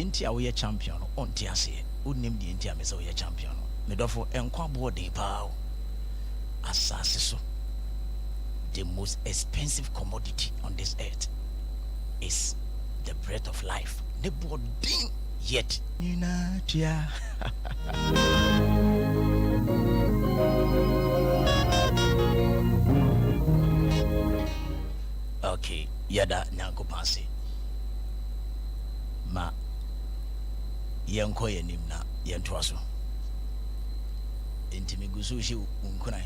enti a woyɛ champion no ɔnte aseɛ wonim deɛ enti a mesɛ woyɛ champion no medɔfo ɛnkwa boɔ den paa o asase so the most expensive commodity on this earth is the breath of life ne boɔ den yet Unitia. Okay, yada nyanko panse ma yenko yenim na yentoa so enti migusu hye unkunan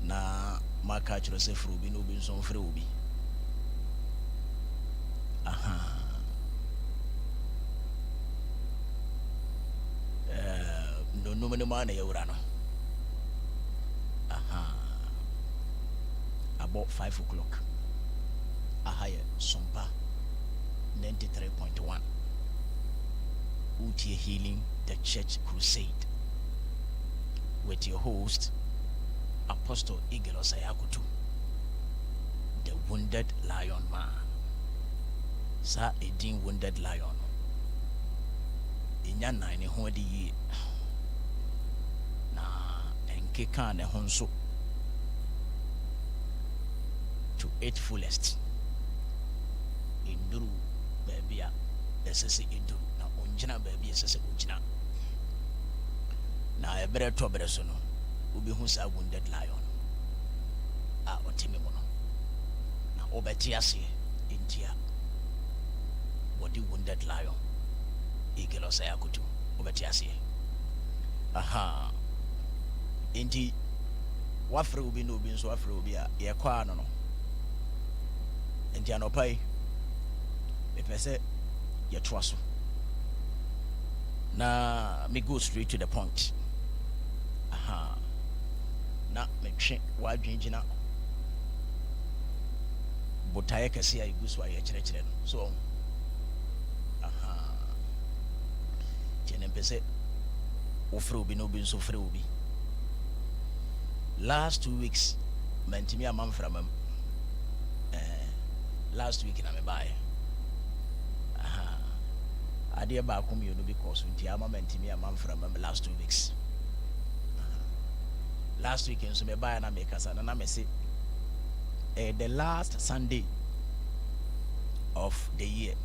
na maka kyerɛ sɛ furu bi no bi nso mfrɛ obi aha no no ma na yɛwura no aha about 5 o'clock aha yɛ Sompa 93.1 Utie Healing the Church Crusade with your host Apostle Osei Akoto, the wounded lion man. Sa edin wounded lion. Inya na ne ho de yi. Na enke kan ne ho nso to its fullest. Induru baby a esese induru na ongyina baby esese ongyina. Na ebere to bere so no. Ubi hu sa wounded lion a otimi mo no na obeti ase intia body wounded lion Osei Akoto obeti ase aha inti wafre ubi no ubi nso wafre ubi a ye kwa no no inti anopai me pese ye toa so na me go straight to the point aha na metwe wadwengyina botaye kase ya igusu aye kyerɛkyerɛ no so aha kyene mpese ofre obi no bi nso fre obi last 2 weeks mantimi amamfra mam last week na me bae aha ade ba akom yo no because nti ama mantimi amamfra mam last 2 weeks last week in me buy na make us and I say the last Sunday of the year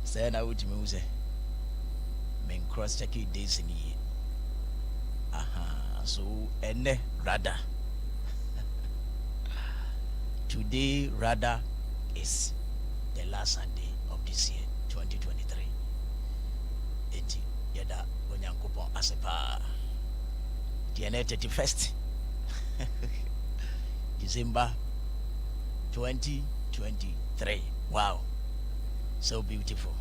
say na wuti me say men cross check days in year aha so ene rather today rather is the last Sunday of this year 2023 enti yada onyankopon asepa the 31st December 2023. Wow, so beautiful.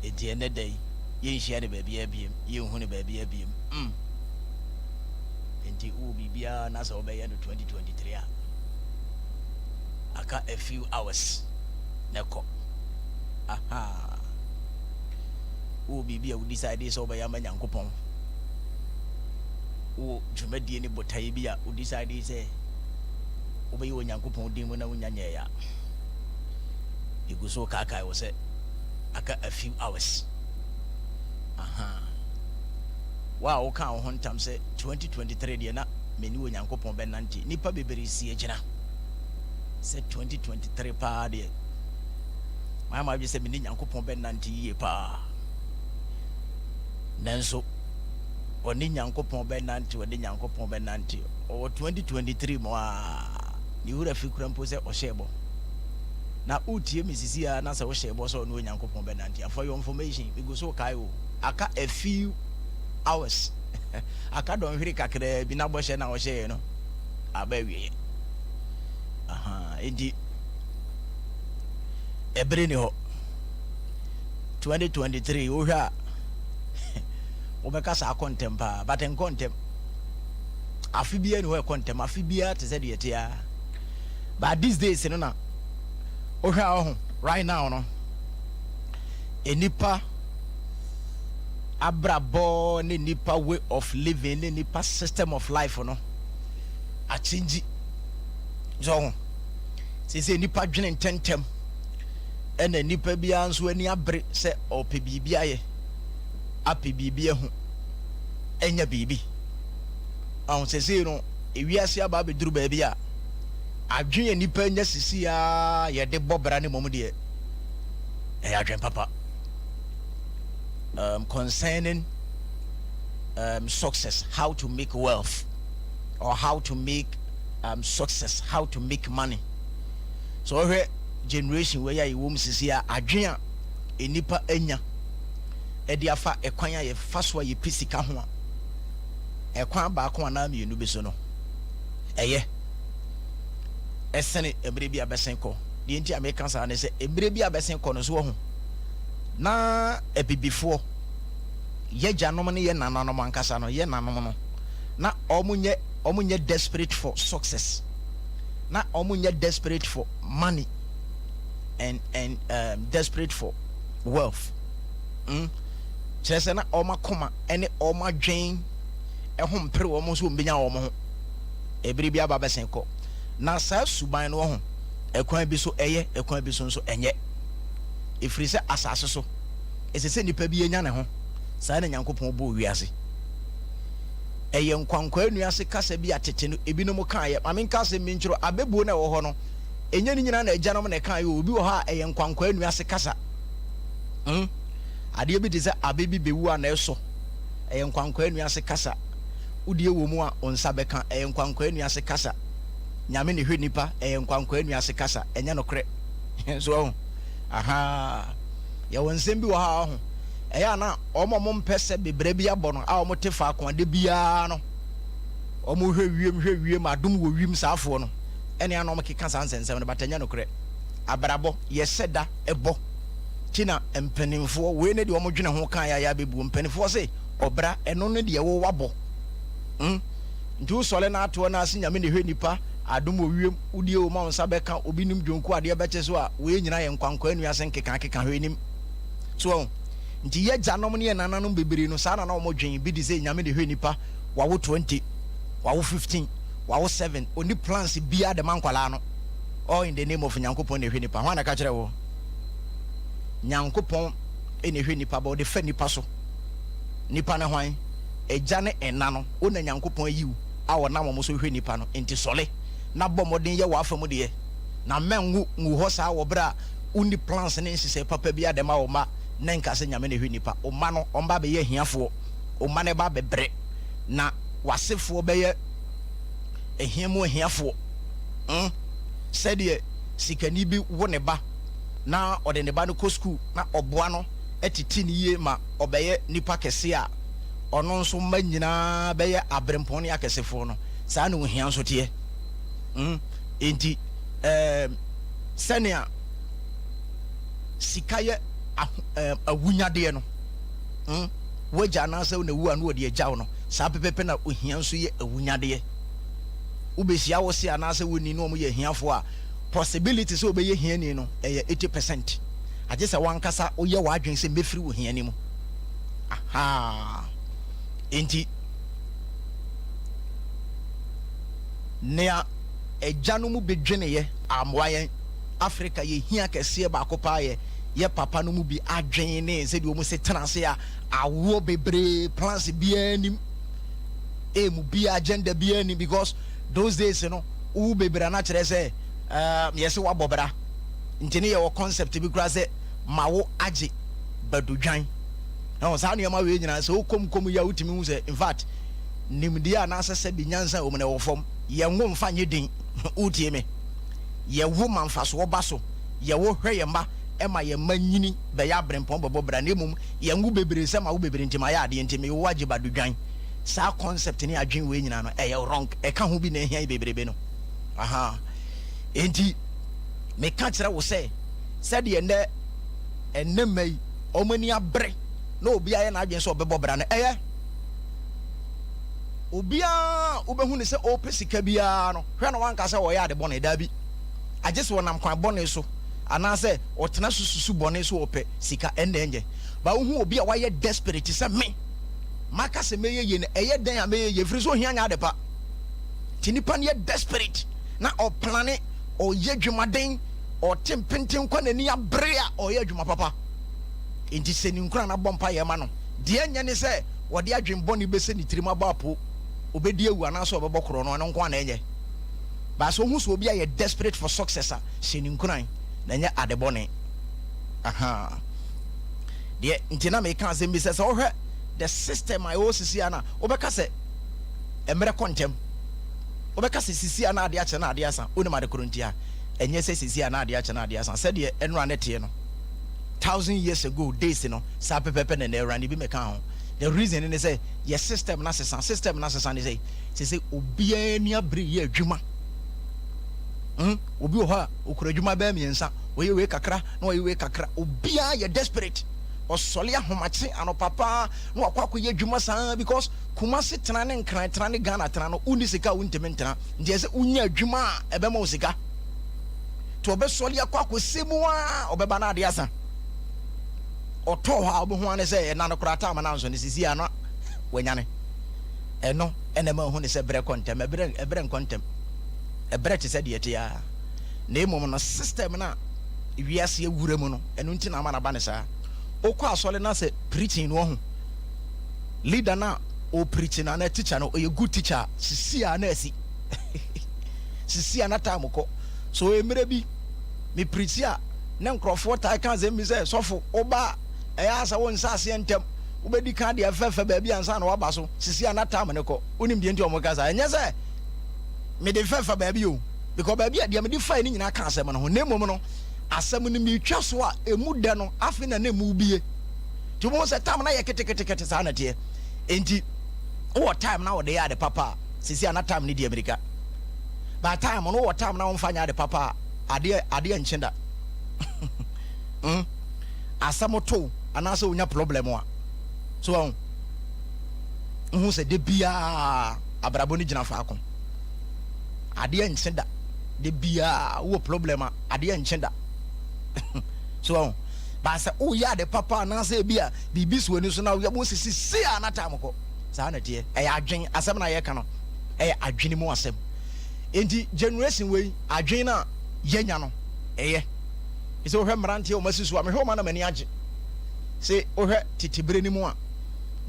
At the end of the day, you share the baby abim, you honey baby abim. And the Ubibia Nasa obey 2023. I got a few hours. Nako. Aha. Ubibia would decide this over Yaman Yankopon. O dwumadi ne botae bi a o decide say obeyi onyankopon din mu na wonyanya ya iguso kaka wo say aka a few hours aha wa o kan ho ntam say 2023 de na meni onyankopon benante nipa bebere si agina say 2023 pa de ma bi say meni nyankopon benante yie pa nanso oni nyankopon benante odi nyankopon benante o 2023 mo a ni wura fikura mpo se ohyebo na utie misisi a na se ohyebo so no nyankopon benante for your information we go so kai o aka a few hours aka don hwiri kakra bi na bohye na ohye no aba wie aha edi ebre ni ho 2023 o hwa obeka sa contempa but en contem afibia ni ho contem afibia te se de tia but these days no na o hwa ho right now no enipa abrabo ne nipa way of living ne nipa system of life no a change so se nipa dwene tentem ene nipa bia nso ani abre se ope bibia ye ape bibia hu enya bibi on sese no ewiase aba beduru ba bia adwen nipa nya sisi a ye de bobra ne mom de adwen papa concerning success, how to make wealth, or how to make success, how to make money. So here generation where you wom sisi a adwen a nipa enya edi afa ekwan ya faso ye pisika ho a ekwan ba ko na mienu bi so no eye esene ebre bi abesen ko de nti american sa na se ebre bi abesen ko no so ho na ebibifo ye janom ne ye nananom ankasa no ye nanom no na omunye desperate for success, na omunye desperate for money and desperate for wealth. Chese na oma koma ene oma dwen ehom pere wo mo so mbenya wo mo ho ebiri bia ba besen ko na sa suban no ho ekwan bi so eye ekwan bi so nso enye efiri se asase so esese nipa bi enya ne ho sa na Nyankopon bo wiase eye nkwankwa anuase kasa bi atete no ebi no mo kan ye mame kasa mi nchiro abebuo na wo ho no enya ni nyina na agyanom na kan ye obi wo ha eye nkwankwa anuase kasa ade bi de se abebi bewu a na eso eye nkwankwa anuase kasa udie wo mu a onsa beka eye nkwankwa anuase kasa nyame ne hwe nipa eye nkwankwa anuase kasa enya no kre so aha ya wonsem bi wo ha ho eya na omo mpese bebre bi abono a omo tefa akonde bia no omo hwe wiem adum wo wiem saafo no ene anom keka sansensem no batanya no kre abrabo yeseda ebo kina empanimfo we ne de omo dwene ho kan ya bebu empanimfo se obra eno ne de wo wabo ntu sole na ato na ase nyame ne hwe nipa adum wo wiem udie wo ma onsa beka obinim dwonku ade beche so a we nyina ye nkwankwa anu ase nkeka hwe nim so nti ye janom ne nananom bebere no sa na omo dwen bi di se nyame de hwe nipa wawo 20 wawo 15 wawo 7 oni plans bia de mankwala no all in the name of Nyankopon ne hwe nipa ho na ka kire wo Nyankopon ene hwe nipa ba o de fa nipa so nipa ne hwan eja ne ena no o na Nyankopon yiwu a wona mo so hwe nipa no enti sole na bomodin ye wa afam de ye na menwu nwu ho sa wo bra uni plans ne nsise papa bia de ma wo ma na nka se nyame ne hwe nipa o ma no omba be ye hiafo o ma ne ba bebre na wasefo be ye ehiamu hiafo said sikani bi wo ne ba na ode ne ba no ko school na oboa no etiti ne ye ma obeye nipa kese a ono nso ma nyina be ye abrempon ne akesefo no saa ne wo hia nso te enti senia sikaye awunyade no waja na se na wu anu ode agyaw no saa pepepe na ohia nso ye awunyade ubesia wo se ana se woni no mo ye hiafo a possibility so obeye hiani no 80%. Aje se wankasa oye wadwen se mefiri wo hiani mu aha enti nea ejanu mu bedwene ye amwayen Africa ye hia kese ba akopa ye papa no mu bi adwen ne se de o mu se transe a awo bebre plans bianim mu bi agenda bianim because those days you know u bebre na kire se yes wa bobra ntini ye wo concept bi kura se mawo age badudwan na sa ne ma we nyina se okomkom ya utimi hu se in fact nimdia na asese bi nyansa o mu ne wo fom ye ngo mfa nye din utie me ye wo manfa so oba so ye wo hwe ye mba e ma ye manyini be ya brempon bobra na emum ye ngu bebre se ma wo bebre ntima ya ade ntimi wo age badudwan sa concept ni adwen we nyina no wrong e ka ho bi na ehia bebrebe no aha enti me ka kire wo se de enne mai omani abre na obi aye na adwen so obebobra no obia obehu ne se opesika bia no hwe no wanka se wo ya de bone da bi agese wonam kwan bone so ana se otena sususu bone so ope sika enenje ba hu obi a waye desperate se me maka se meye ye ne den a meye ye firi so hia nya de pa tinipa ne desperate na o plane o ye dwumaden or tempting Quanania Brea or Yajuma Papa. Inti sending Crana Bompa Yamano. Dear Yanni say, what the Jim Bonnie Bessin Trima Bapu, Obedia Wanaso of Bocron and Quanene. But so who will be a desperate for successor, sending crying, then ya at the bonnet. Aha. Dear Intina may can't say Mrs. Or the system I also see Anna, Obacase, a mere contem. Obacase Sisiana Diachana Diasa, Unama de Coruntia, and yes, Sisiana Diachana Diasa, said ye and ran it, 1,000 years ago, days, Sape Pepen and they ran the Bimacao. The reason they say, yes, system Nassan, system Nassan, they say, Obiania Brie Juma. Obi ha, Ukurajuma Bami and Sa, where you wake a cra, no, you wake a cra, Obia, you're desperate. Or Solia Homachi and Papa, no Aquaku Juma because Kumasi Tran and Cran Trani Gana Trano, Unisika Wintermentana, there's Unia Juma, Ebemosika. To obey Solia Quaku Simua, or Bebana Diasa. Or Toha, Buana say, and Nanokrata announcement is here not when Yanni. And no, and a man who is a bread contem, a bread contem. A bread is said yet, ya. Name on a system now. If you see a Wuremono, and Untina Manabanesa. Okwa sole na se preaching no ho leader na o preaching na teacher no a good teacher sisi na asi sisi na time ko so emre bi me preach a na nkrofo tai kan ze mi se sofo oba e asa won sa ase entem obedi kan de afefe ba bi ansa na waba so sisi na time ne ko onim de enti o mo kasa enye se me de fefe ba bi o because ba bi de me de fa ni nyina kan asem no ho na mom no asem ni mi twa so a emu de no afi na emu bie ti mo se time na ye kete sa na tie enti o time na o de ya de papa sisi ana time ni di America ba time no o time na o mfanya de papa ade nchenda asem to ana se onya problem a so hu se de bia abrabo ni gina fa akon ade nchenda de bia wo problem a ade nchenda so ba say oh ya de papa na say bia bibi so ni so na we mo sisi anata mko sa na tie e adwen asem na ye ka no e adwene mu asem enti generation we adwen na yenya no eye ise ohwe mrante o masisu am hwe ma na mani age say ohwe titibre ni mu a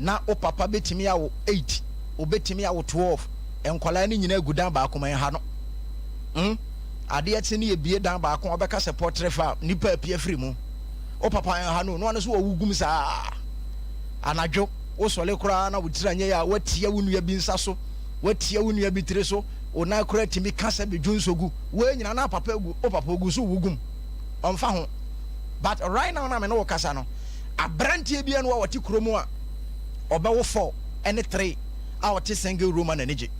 na o papa betimi awo 8 o betimi awo 12 enkwala ni nyina gudan ba akoma ha no ade ate ne ebie dan ba akon obeka support refa nipa apie free mu o papa ha no no so wugum sa anadwo wo sole kura na wutira nye ya watia wunua bi nsa so watia wunua bi tire so ona kura timi kasa be dwonsogu we nyina na papa egu o papa ogu so wugum omfa ho but right now na me no kasa no abrantie bia no wati kromu a obewo 4 and 3 a wati single room na neje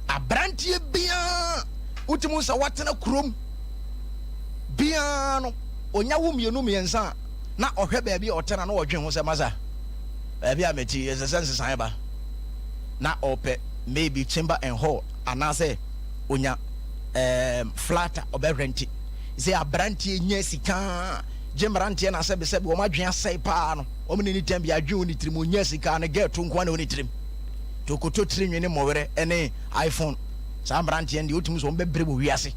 abrantie bia utimu sa watena krom bia no onya wo mienu miensa na ohwe ba bia otena na odwen ho se maza ba bia meti sense san ba na ope maybe chamber and hall anase onya flat obe renti say abrantie nya sika gemrantie na se be se be o madwen asai pa no o mene ni tembi adwen oni trim onya sika na get to nkwa na oni trim to koto trim ne mowere ene iPhone sa brantie ndi otum so mbebre bo wiase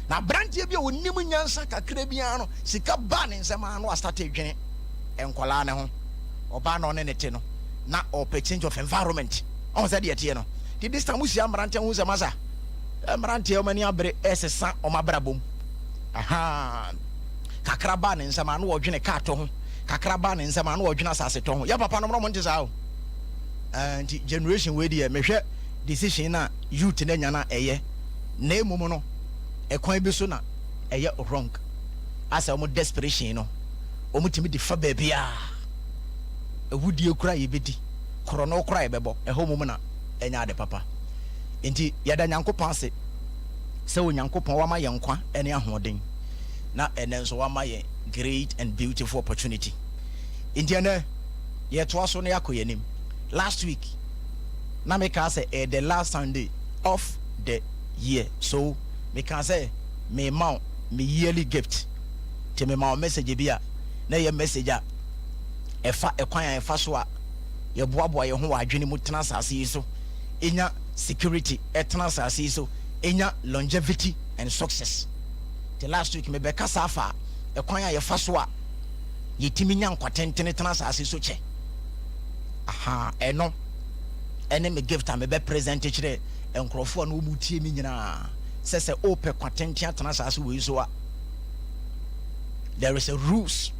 na brantie bia onim nyansa kakra bia no sika ba ne nsema no start adwene enkola ne ho oba no ne nete no na ope change of environment on said yet no the this time usia brantie hu sema sa brantie o mani abre esesa o mabra bom aha kakra ba ne nsema no odwene ka to ho kakra ba ne nsema no odwene asase to ho ya papa no mo nte sa o and generation we dey mehwe decision na youth na nya na eye na emum no ekwan bi so na eye wrong asa omo desperation no omo timi di fa ba bia ewudie kura yebedi krono kura yebebo eho mum na enya de papa enti yada nyankopon se onyankopon wa ma ye nkwa ene ahoden na ene nso wa ma ye great and beautiful opportunity enti ene ye to aso na yakoyenim last week na me can say the last Sunday of the year so me can say me mount me yearly gift to me mount message bia na ye message a efa ekwan efa so a ye boaboa ye ho adwene mu tena asase yi so enya security etena asase yi so enya longevity and success. The last week me be kasa afa e kwan a ye fa so a yetimi nya nkwatentene tena asase so che. Aha, eno ene me gift a me be present kire enkrofo na omu tie mi nyina se ope kwatentene tena asase we so a there is a rules,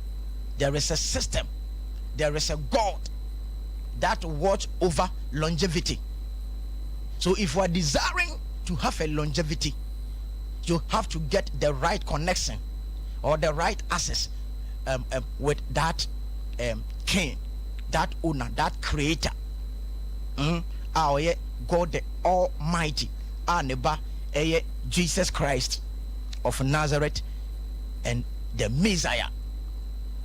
there is a system, there is a God that watch over longevity. So if you are desiring to have a longevity, you have to get the right connection or the right access with that king, that owner, that creator. God the Almighty, neba Jesus Christ of Nazareth and the Messiah.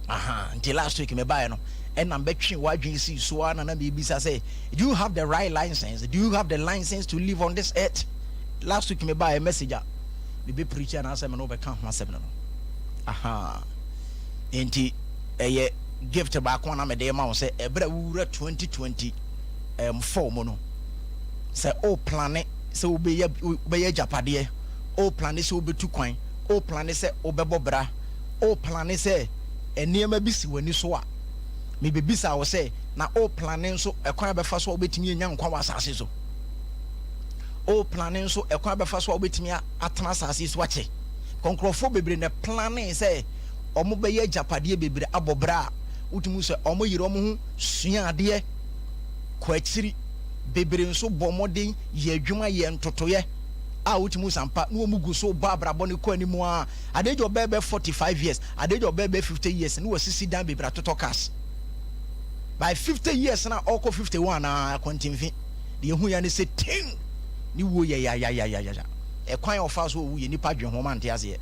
Until last week me buy no, and I'm betting why you see so and maybe say, do you have the right license? Do you have the license to live on this earth? Last week me buy a messenger, be preacher and answer me no become myself no. Enti a gift back one me dey ma say ebra wura 2020 4 no. Say o plan say obey japade, o plan say obetu kwan, o plan say obebo bra, o plan say enema bi si wani so a me bebisa wo say na o planning so ekwan befa so obetimi enya nkwa wasase so, o planning so ekwan befa so obetimi atena asase so ache konkrofo bebre ne planning say omo be ye japade bebre abobra utumu say omo yire omo hu sua ade kwachiri bebre nso bomoden ye adwuma ye ntotoye a utumu sampa no omugu so babra bone ko animu a adejo bebe 45 years adejo bebe 50 years no wasisi dan bebre atoto cars by 50 years na oko 51 na kontinfi de hu ya ne se ting ni wo ya e kwan ofa so wo ye nipa dwen ho ma nte ase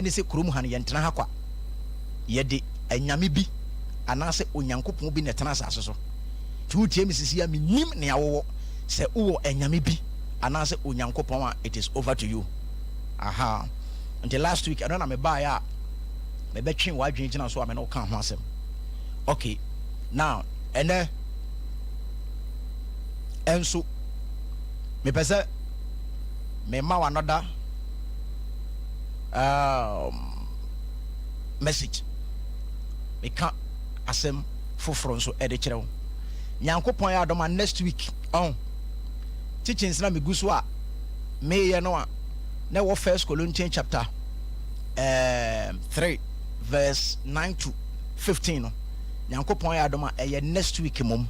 ne se kurom ha ne yentena ha kwa ye de anyame bi anase onyankopon bi ne tena asase so tu tie misisi ya minim ne awo se wo anyame bi anase onyankopon a it is over to you. Until last week I don't know me buy ya me betwen wa dwen gina so a me no kan ho asem. Okay, now and so me pese me ma another message me can asem foforo so e de kire wo nyankopon ya adoma next week on teachings na me guso a me ye no a na wo First Corinthians chapter 3 verse 9 to 15 no nyankopon ya adoma e next week mom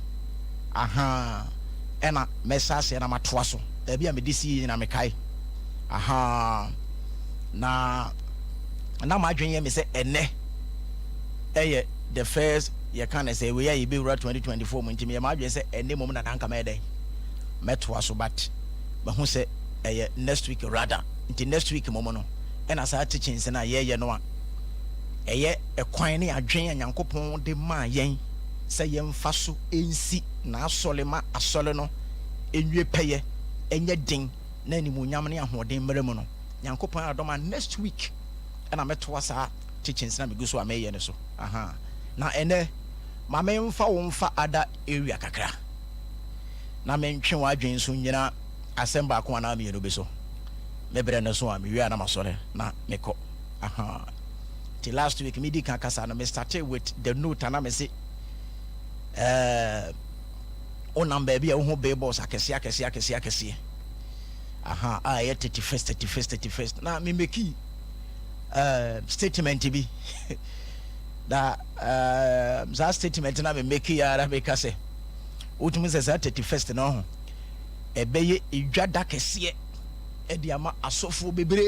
ena mesase na matoa so da bia me disi na me kai na ma adwen me say ene the first you can say we are be 2024 monti me ma adwen say ene mom na nanka me den metoa so but hu say next week rather until next week mom no ena sa teaching say na ye no a ekwan ne adwen nyankopon de ma yen say yemfa so ensi na asolema asole no enwie peye enye din na animunyam ne ahoden mmeremu no nyankopon adoma next week na metoa sa teachings na meguso ameye ne so na ene ma memfa wo mfa ada area kakra na mentwe wa adwen so nyina asemba ko na me no be so mebre ne so a me wi na masore na meko till last week me di kan kasa na me started with the note na me say o number bia wo ho be boss akese 31st na me meki statement bi da za statement na me meki ya ra make say utumi say 31st no ho ebeye edwada kese e dia ma asofo bebre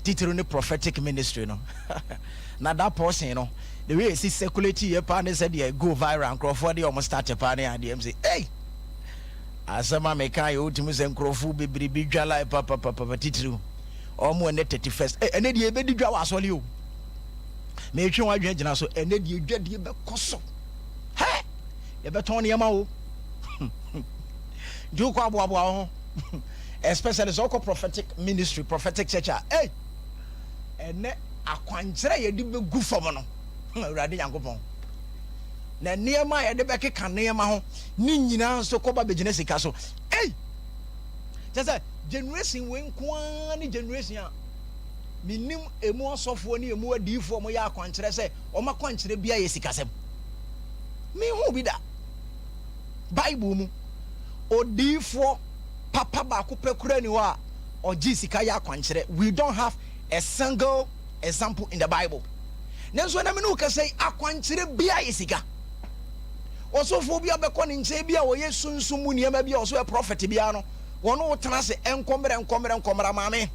titiro ne prophetic ministry no na that person no the way see circulate here pa ne said they go viral crowdfunding dey almost start pa ne and dem say hey asama me kan yo utimi se nkrofo bebre bi dwala papa titiro omo ne 31st ene de be di dwa wa asole o me twe wa dwen gina so ene de dwade be koso he ye be ton ne ma o ju kwa abo ho especially so prophetic ministry prophetic church hey ene akwanjere ye di be gu fom no urade yankopon na niema ye de be keka niema ho ni nyina so ko ba begina sika so hey just say generation when kwani generation minim emu asofo ni emu adifo mo ya akwankyere say o ma kwankyere bia ye sikasem me hu bi da Bible mu odifo papa ba ko pekura ni wa oji sika ya akwankyere. We don't have a single example in the Bible. Nenso na me no ka say akwankyere bia ye sika osofo bia be ko ni nche bia wo ye sunsun mu niam bia oso e prophet bia no wono wotena se enkomere maame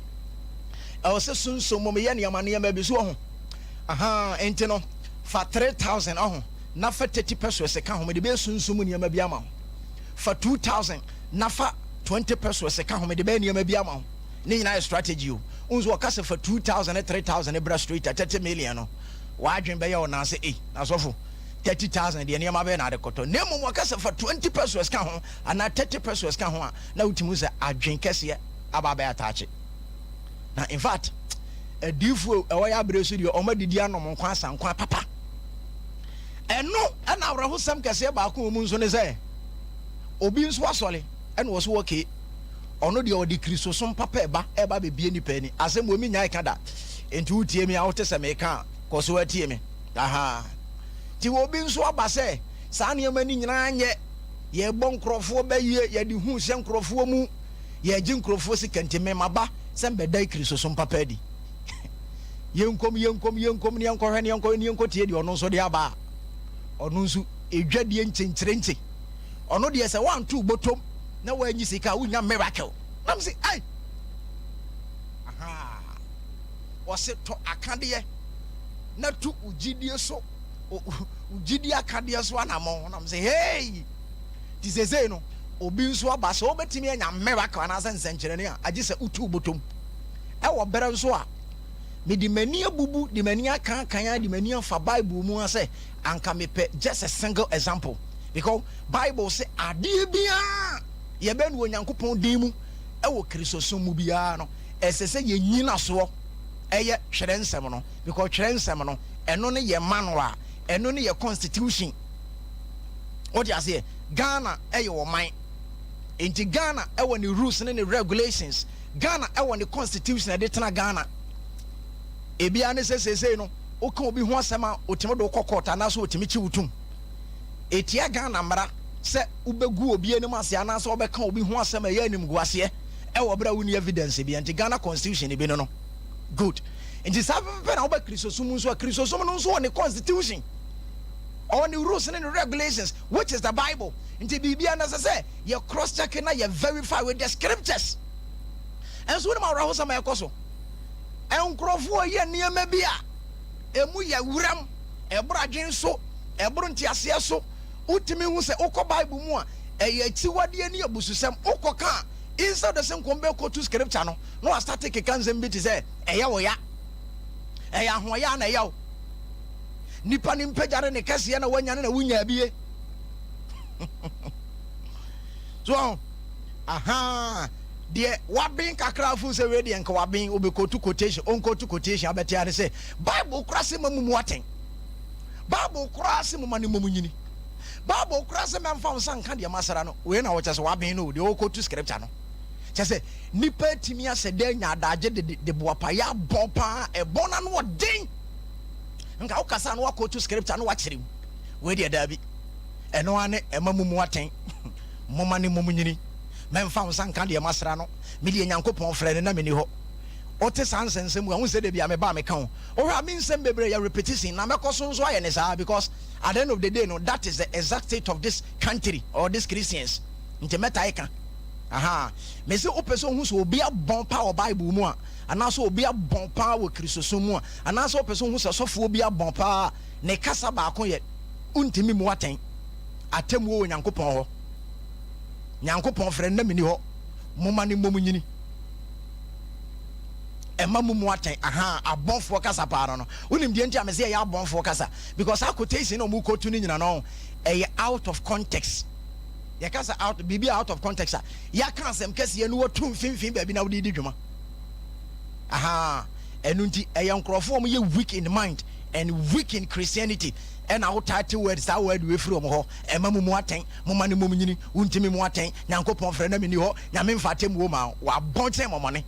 o se sunsun mu me ye niam bi so ho aha enti no fa 3000 ho na fa 30 pesos ka ho me de be sunsun mu niam bia ma fa 2000 na fa 20 pesos ka ho me de be niam bia ma ni nyina strategy o unzo o ka se fa 2000 3000 bra straight 30 million no wa adwen be ye o na se na sofo 30,000 de niam abe na de koto nemu mo ka se fa 20 pesos ka ho ana 30 pesos ka ho na utimu se adwen kese aba ba atache na in fact adifu e wo ya bresu de o ma didi anom nkwa asankwa papa eno ana awraho sam kese ba ko mu nso ne se obi nso asole eno wo so woke ono de odi kristo som papa eba be bie ni pani asem wo mi nya ikada enti utie mi a wote se me ka ko so atie mi aha ti wo bi nso abase sa ne amani nyina anye ye bo nkrofo ba ye ye di hu se nkrofo mu ye gi nkrofo si kantime maba sembe dai kristo som papa di yenkom ni enkohwe ni enko tie di ono nso de aba ono nso edwadie nchenchere ono de se 1 2 botom na wa anyi sika wunya miracle nam say ai aha wose to akade na tu ugidie so ugidi akade so anamo nam say hey ti sese no obi nso aba so obetimi anya miracle na sensenchere ne a agi se utu botom e wo bere nso a me di mani abubu di mani aka kan di mani fa Bible mu ase anka mepe just a single example because Bible say ade bia ye be no Onyankopon din mu e wo Kristosom mu bia no esese ye nyina so eye hwere nsem no because hwere nsem no eno ne ye manual eno ne ye constitution what you say Ghana eye wo man enti Ghana e wo ni rules ne regulations Ghana e wo ni constitution e de tena Ghana ebia ne sesese no o kan obi ho asema otimo do kokota na so otimi chi wutum etia Ghana mara se ubegu obi anim ase ana so obeka obi ho asema ya anim guase e wo bra woni evidence bia nti Ghana constitution bi no good nti sabe na oba Kristosom nso Kristosom no nso on constitution on the rules and the regulations which is the Bible nti bibia na se you cross check na you verify with the scriptures and so na raho sama yakoso enkrofo ye niam bia emu ya wuram ebra dwen so ebro ntiase so utimi hu se ukọ Bible mu a eye chiwade ni abususem ukoka instead the same kombe ko to scripture no start take kanzem bi ti se eya wo ya eya ho ya na ya nipa ni mpejare ne kase na wanya na wunya bie so aha de wabin kakra fu se we de nka wabin obekotu quotation onkotu quotation abeti ade se Bible krase mamumu aten Bible krase mumani munyini Bible krase memfa nsanka de masara no we na wo chese wabin no de okotu scripture no chese nipa timi ase de nya adaje de boapa ya bopa e bona no den nka ukasa no wakotu scripture no wakyerem we de dabi eno ane emamumu aten mumani munyini memfa nsanka de masara no me de Nyankopon frɛ na me ni ho ote sansensem wo hu se de bia me ba me kan o ha me nsem bebre ya repetition na mekoso nso aye ne saa because at the end of the day no that is the exact state of this country or these Christians nti meta ika aha me se opeso hu so obi abon pa o Bible mu a ana so obi abon pa wo Kristosom mu a ana so opeso hu so sofo obi abon pa ne kasa ba ko ye untimi mu aten atem wo Nyankopon ho Nyankopon frɛ na me ni ho moma ni momunyini emamumu aten aha abonfo kasa paano no unim die ntia me se ya abonfo kasa because quotation no mu kotu ni nyina no out of context ya kasa out bibi out of context ya kan sem kase ye no watum finfin ba bi na wodi dwuma aha enu nti nkrofo mo ye weak in mind and weak in Christianity and I would title words that word we from ho, and Mamu Moating, Momani Mumini, Untimi Moating, Yanko Pomfrena Minio, Yamin Fatim woman, wa bonte money.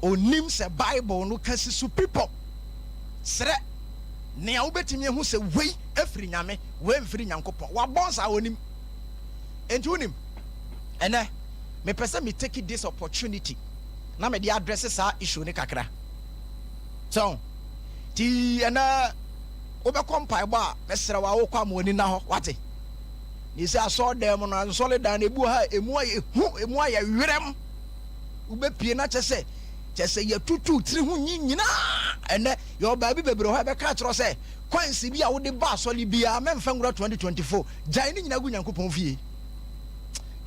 O names a Bible no kasi su people. Sre, ne a ubetimi who say, we, every yame, we free Yanko Pom, wa bonds are on him. And to him. And me person me take this opportunity. Na me the addresses are issue ne kakra. So, ti ana obekom paiba mesra wa wo kwa moni na ho wate. Ni say aso dem no solid dan ebu ha emu aye werem. Ubepie na chese ye tutu tiri hu nyina. Ene yo ba bi bebre ho be ka tro say kwansi bi a wo de ba so li bia memfa ngura 2024 jan ni nyina gu Nyankopon fie.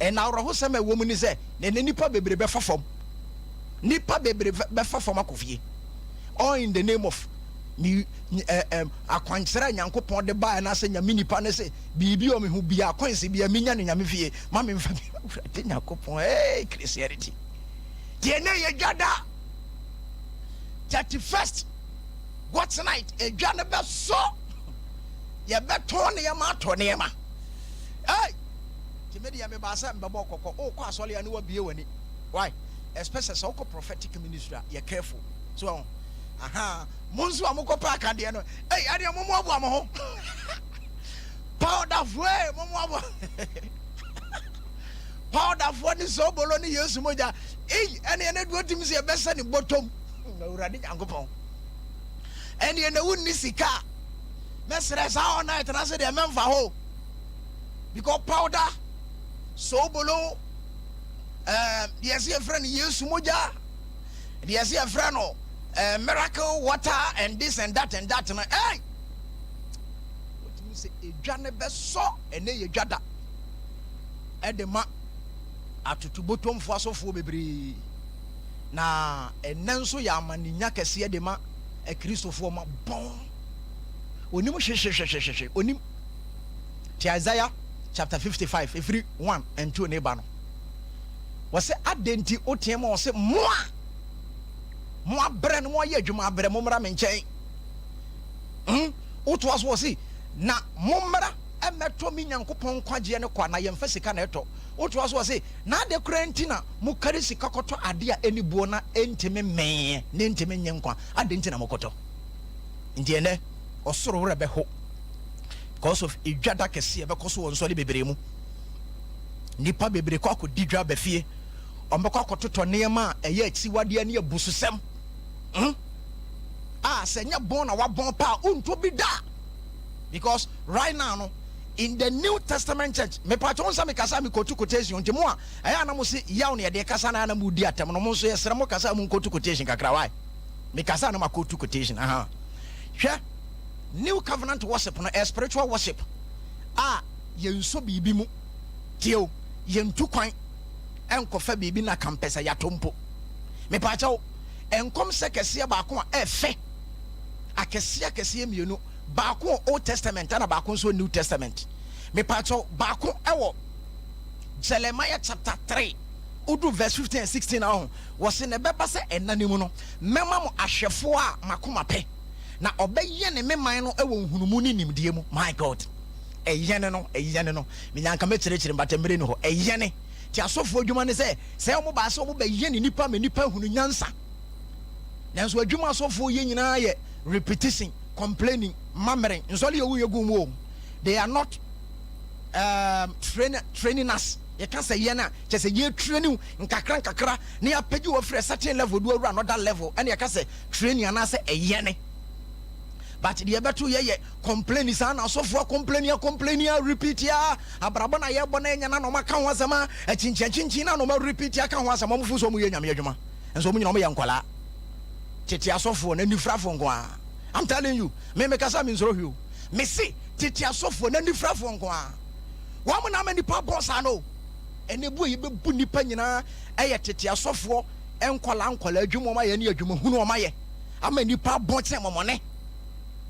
And now Rahosame woman is a nipa bebre befafom. Nipa bebre befafom akofie. All in the name of me akwansera Nyankopon de ba na se nyame nipa ne se bibi o me hu bia akwansi bia menya ne nyame fie. Ma me mfa bi Nyankopon hey Christianity. Die na ye gada 31st what night e gwana be so ye beto ne ye ma to ne ma. Hey media me basa mbabo kokko o kwa asole ane wa bie wani why especially so prophetic ministry you careful so monzu amukọ pack ade no hey ade momo abu amho powder way momo abu powder for ni so bolo ni Yesu moja ene du otim se besa ni bottom urade Nyankopon ene wunni sika mesre sa on night na se de memfa ho because powder so below yes your friend Yesu moja yes your friend miracle water and this and that and hey what you say e dwane be so ene ye dwada e de ma atutu botom fo asofo bebre na enenso ya amaninya kese de ma e kristofo ma bon onim hwehwehwehwehwe onim ti Isaiah chapter 55 every 1 and 2 neighbor no was say adenti otem o say moa bre no mo ye adwuma bre mo mra me nchen oto aso o say na mo mra emeto mi Nyankopon kwaje ne kwa na yemfa sika na eto oto aso o say na de krantina mo kare sika koto ade a enibuo na enteme me ne enteme nyenkwa adenti na mokoto ndiene osoro wore be ho because of idwada kese be koso won so le bebre mu nipa bebre kwa ko didwa ba fie ombekwa akototo neema eye achiwade ne abususem senya bon na wa bon pa unto bi da because right now no in the New Testament church me pacho nsa me kasa me kotu quotation ntimo a aya na mo se yaw ne de kasa na mo di atem no mo so yesere mo kasa mo kotu quotation kakra why me kasa na ma kotu quotation hwe New covenant worship no spiritual worship yenso bibi mu tio yentu kwan enkofa bibi na kampesa yatompo me pacho enkom sekese ba ko efe akese mienu ba ko Old Testament na ba ko so New Testament me pacho ba ko ewo Jeremiah chapter 3 udu verse 15 and 16 now was in the beba se enanimu no mema mo ahwefo a makoma pe na obeye ne meman no ewo hunumu ni nimdie mu my God eyene no me nyanka me kyerɛkyerɛ mbatambre no ho eyene ti asofo adwuma ne se mo ba se mo ba yene nipa me nipa hunu nyansa nanso adwuma asofo ye nyina ye repetition complaining mammering nso le yewu yegu mu they are not training us ye can say ye na che say ye training nkakra na ya pagi wo frɛ certain level do another level and ye can say training na say eyene. But the better ye complaining sana so for complaining repeat ya abrabana ye bona nya na no maka ho asama a chinchin na no ma repeat ya ka ho asama mo fu so mo ye nyame adwuma enso mo nyina mo ye nkwala tete asofo na nifrafo nko a I'm telling you me kasa me nsoro hwe me see tete asofo na nifrafo nko a wa mo na ma nipa boss ano ene bu ye bebu nipa nyina eye tete asofo enkwala adwuma ma ye ne adwuma hunu o ma ye ama nipa bon che momone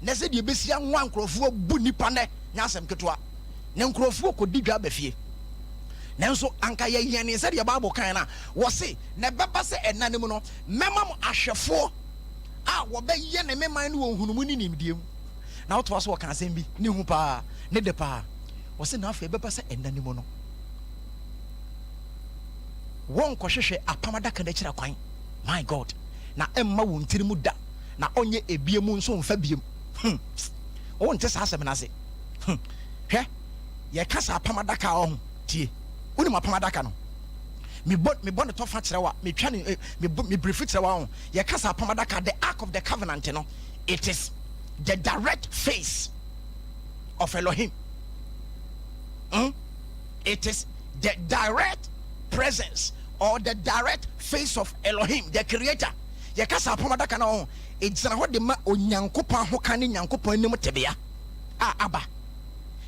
nese de besia nwa nkrofo bu nipa ne nyasem ketwa ne nkrofo ko didwa ba fie nanso anka ye yene se de Bible kan na wo se ne beba se enanem no mema mo ahwefo a wo be ye ne meman no hunumu ni nimdiem na what was what can say be ni hu pa ne de pa o se na afa be pasa enani mo no won ko hwehwe apamada ka da kira kwan my god na emma wo ntiri mu da na onye ebie mu nso mfa biem o nte sa asem na se hwe ye kasa apamada ka ho tie woni apamada ka no me bon ne tofa kire wa me twa ne me brief kire wa ho ye kasa apamada ka the ark of the covenant no it is the direct face of Elohim. It is the direct presence or the direct face of Elohim, the creator. Yakasa pomada kana it's na de ma onyankopon ho kan nyankopon nim tebea aba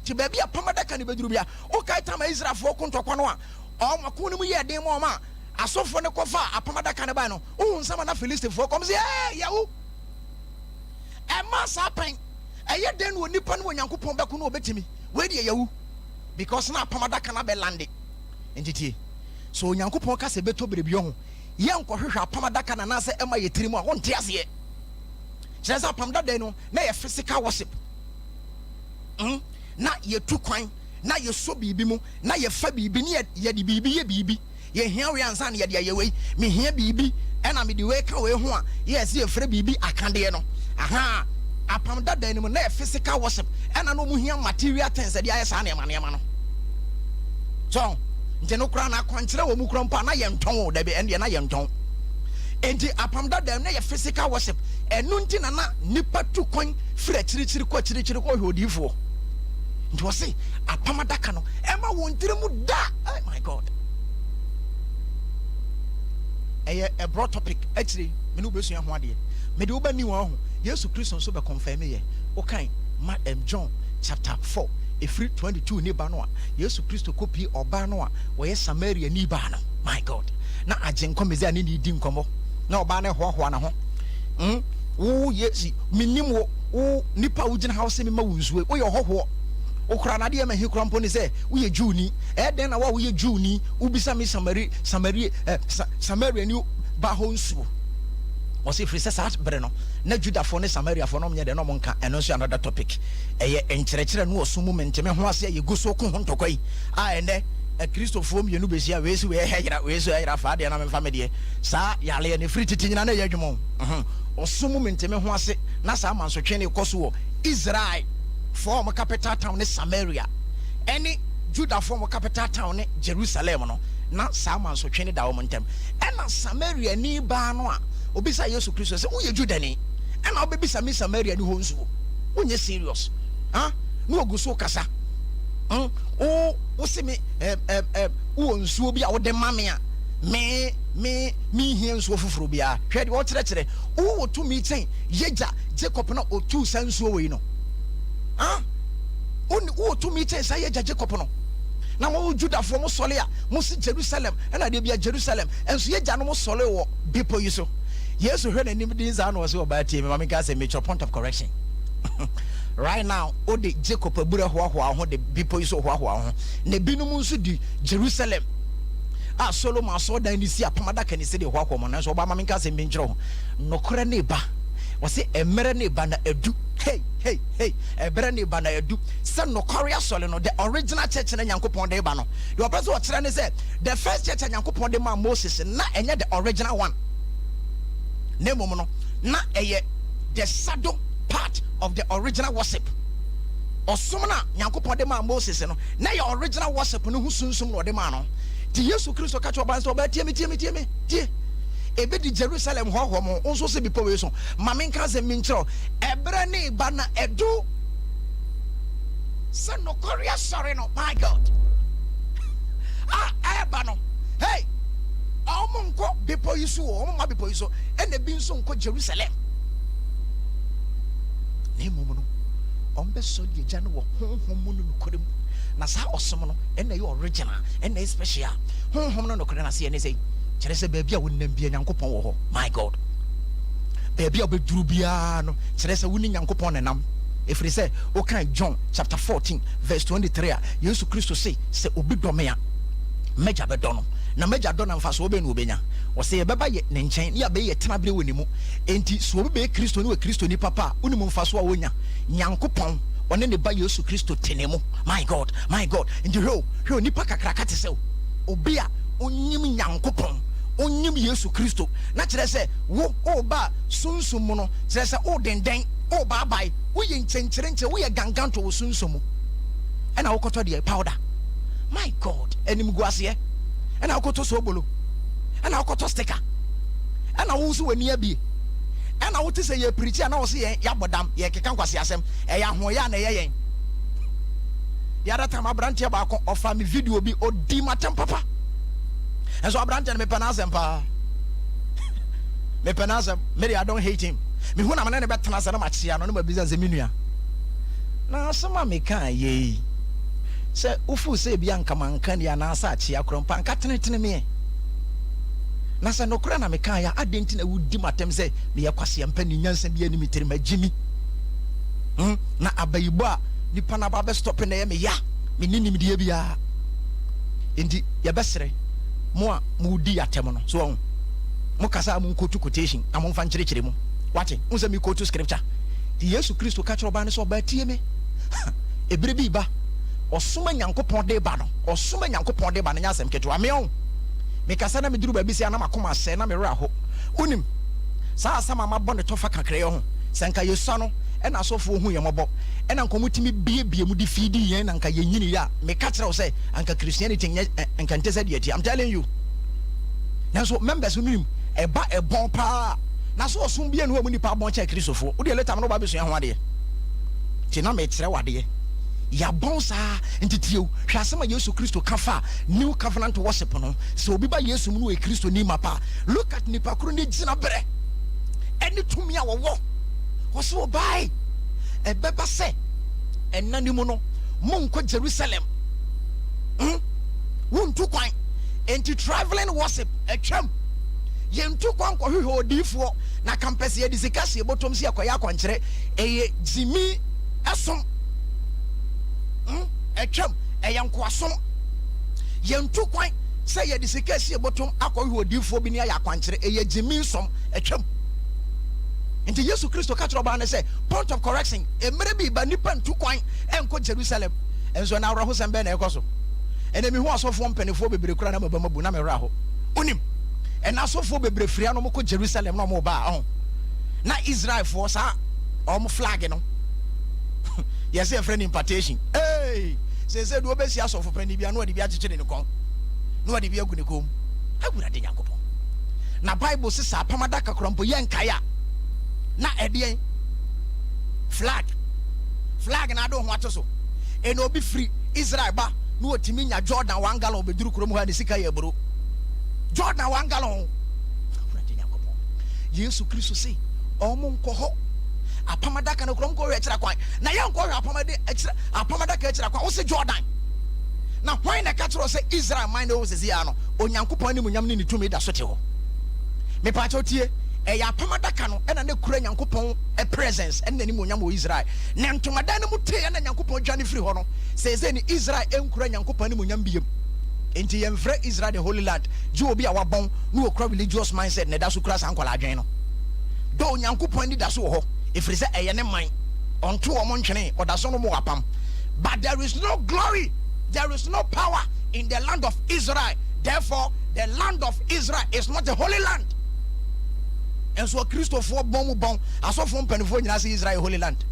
ti baby apomada kan beduru bia o kai tam Israel fo kontokwa no a o mako nim ye den mo ma asofo ne kofa apomada kan ba no o nsama na Philistine fo kom say yawo e ma sa pen eye den wo nipa no onyankopon beko no obetimi we de yawo because na apomada kan be lande entitie so onyankopon ka se beto berebio ho ye nkohwehwe apamada kan na se ema ye tirimu a wonte ase just apamada den no na ye physical worship na ye tu kwan na ye so bibi mu na ye fa bibi ni ye di bibi ye bibi ye hia we ansa na ye de ye we me hia bibi ena me di we ka we ho a yes ye frɛ bibi akande no aha apamada den no na ye physical worship ena no mu hia material things de aye sa na ema no so nje no kura na akwankyere wo mu kura mpa na ye nton da be ende na ye nton enti apamda dem na ye physical worship enu nti na nipa tu kwan fira chirichiri ko hwe odifo nti wo se apamada ka no ema wo ntire mu da oh my god a broad topic actually me no besu ho ade me de wo ba ni wo ho Yesu Kristo so be confirm ye o kan John chapter 4 Efri 22 ni ba no a Yesu Kristo kopi oba no a wo ye Samaria ni ba no my god na agenko mezi ani ni di nkomo na oba na hoho na ho wo yesi minim wo nipa wo gina house me ma wunsuwe wo ye hoho wo kura na de ma hi kura mpo ni se wo ye Juni den na wo ye Juni ubisa mi Samaria ni ba ho nsuo was if research at Breno, na Judah for ne Samaria for no me de no monka and also another topic. Eye enkyerɛkyerɛ no osu moment me ho ase ye go so ko honto kwai. Ene a Christopher me no besia we so we heyira we so heyira fa de na me fa me de. Sa yale ne free titinyina na ye dwumo. Osu moment me ho ase na sa manso twe ne koso wo Israel form capital town ne Samaria. Any Judah form capital town ne Jerusalem no. Na sa manso twe ne da wo montem. Ena Samaria ni ba no a obisa Yesu Kristo se uye Judani ena obebisa mi Samaria ni ho nsuo unye serious no oguso kasa o se me wo nsuo bi a wo de mame a me hie nsuo foforo bia hwe de wo kyerɛkyerɛ wo to mi ten yeja Jacob na otu sa nsuo we no wo to mi ten sa yeja Jacob no na mo Judah fo mo sole a mo si Jerusalem ena de bia Jerusalem enso yeja no mo sole wo bipo yi so yes, we heard the name of this and was about him. Mammy got a major point of correction. Right now, all the Jacob Bura Hua, the people is so Hua, Nebinumusu di Jerusalem. Solomon saw the India Pamada can say the Hua, and so Mammy got a major. No Koraneba was it a Meraneba edu. Hey, a Beraneba edu. Son no Korea Solino, the original church in Yankopon de Bano. Your person was trying to say the first church in Yankopon de Ma Moses, and not any the original one. Nemo no na the shadow part of the original worship osomna nyankopon de ma Moses no na your original worship no husunsum no de ma no ti Yesu Kristo ka cho ban so ba tie ebe di Jerusalem ho mo onso se bipo we so ma men ka se min kiro ebre ne ba na edu se no korea sorry no my god eba no hey omonko bipo yiso omma bipo yiso ene bi nso nko Jerusalem ne momo no ombe so die gya no wo honhom no nukorem na sa osom no ene ye original ene special honhom no nokore na se ene sei kire se baabia wonnam bia nyankopon wo ho my god baabia obeduru bia no kire se wonni nyankopon nenam efiri se o kan John chapter 14 verse 23 a Yesu Kristo say se obi dome a meja be do no na magya dɔ na mfaso obe no obenya ɔsɛ yɛbɛba yɛ ne nkyɛn ne yɛbɛyɛ tenabere wɔ ne mu enti so obi bɛyɛ kristo ne wɔ kristo ni papa woni mu mfaso a wonya nyankopɔn ɔne ne ba yesu kristo tene mu my god nti hwɛ nipa kakraka te sɛ obi a onyim nyankopɔn onyim yesu kristo na kyerɛ sɛ wo ba sunsum mu no kyerɛ sɛ wo denden wo baabai wo yɛ nkyɛnkyerɛnkyɛ wo yɛ ganganto wo sunsum mu ɛna wokɔtɔ deɛ powder my god anim gu aseɛ ɛna wokɔtɔ sobolo ɛna wokɔtɔ sticker ɛna wo nso w'ani abie ɛna wote sɛ yɛ preach ana wo se yɛn yabɔdam yɛ keka nkwase asɛm ɛyɛ ahoyɛ na ɛyɛ yɛn yɛda tam abranteɛ baako ɔfa me video bi odi matem papa ɛnso abranteɛ no mepɛ na asɛm paa mepɛ na asɛm me I don't hate him me hu na me ne bɛtena sɛ na makyea no na mabisa sɛ me nua na asɛm a meka yɛi sɛ ufu sɛ bia nkamanka ne anaasa akyea korɔmpa nka tenetene me na sɛ nokora na meka ya adenti na wudi matem sɛ meyɛ kwase mpa ni nyansa bia ni mitiri magimi na abayibo a nipa na ba be stop na ye me ya me ninim de bia enti ye besere mo a mo di atem no so mo kasa mo quote quotation amon fa nkyerɛkyerɛ mu wate mo sɛ me quote scripture di Yesu Kristo ka kyerɛ ba ne so ba tie me ebere bi ba osoma nyankopɔn de ba no osoma nyankopɔn de ba no nya asɛm ketewa me on me kasa na me duru ba bi sia na makoma sɛ na me wra ho unim saa asama ma bɔ ne tofa kakra ye ho sɛnka yesu no ɛna asɔfo hu ye mɔbɔ ɛna nkomutimi biebie mu di fidi yɛn na nka yenyini ya me ka kyerɛ wo sɛ anka Christianity nyɛ nka ntɛ sɛ de ati I'm telling you nanso members unim ɛba ɛbɔn pa na so osum bia no mu nipa bɔn kyɛ kristofo wo de later no ba besu ho ade ti na me kyerɛ wade ya bonsa ntitieu hwasema Yesu Kristo kafa new covenant worship no so obi ba Yesu mu no e Kristo ni mapa look at nipa kro ne gina bere eni tumi a wo so bai e beba se enani mu no monko Jerusalem wontu kwan enti traveling worship etwam yentu kwan ko hwehwe odifo na campus ye disikasie botom si akoya akwankyere eye jimi asom etwam eyankoasom yentu kwan say ye disikasie botom akohwe odifo bi ne ya akwankyere eye jimi som etwam enti Yesu Kristo ka kyerɛ ba ne say point of correction emere bi ba nipa ntu kwan enko Jerusalem enso na awraho sembe na ekoso enemi hu asofo mpanefo bebre kura na mabamabu na mewra ho onim ena asofo bebre fria no mko Jerusalem no mo ba na Israel for sa flag no yes a friend impartation hey say do obesi asofo pani bia no ade bia kyekere ne kon no ade bia gu ne kom agura de yakopon na Bible se sa apamada kakrompo yenkaya na ede flag na do ho atoso eno obi free Israel ba no otimi nya Jordan 1 gallon beduru krom ha de sika ya bro Jordan 1 gallon Yesu Kristo say omo nko ho apamada ka no krom ko hwe kyera kwan na ye nko hwe apamada ka kyera kwan wo se Jordan na hwan na ka kyero say Israel man no se zia no onyankopon ni munyam ni tumi da so te ho me pa cha otie e ya apamada ka no e na ne kura nyankopon e presence e na ni munyam wo Israel na ntomada ne mutie na nyankopon dwane firi ho no se ni Israel enkura nyankopon ni munyam biem enti yemfrɛ Israel the Holy Land ju obi a wabon no okra religious mindset na da so kura sankwala adwen no do nyankopon ni da so ho efiri sɛ ɛyɛ ne man onto omo ntwene oda so no mo apam but there is no glory, there is no power in the land of Israel. Therefore the land of Israel is not the Holy Land. And so Christopher bon asofo mpanifo nyina se Israel Holy Land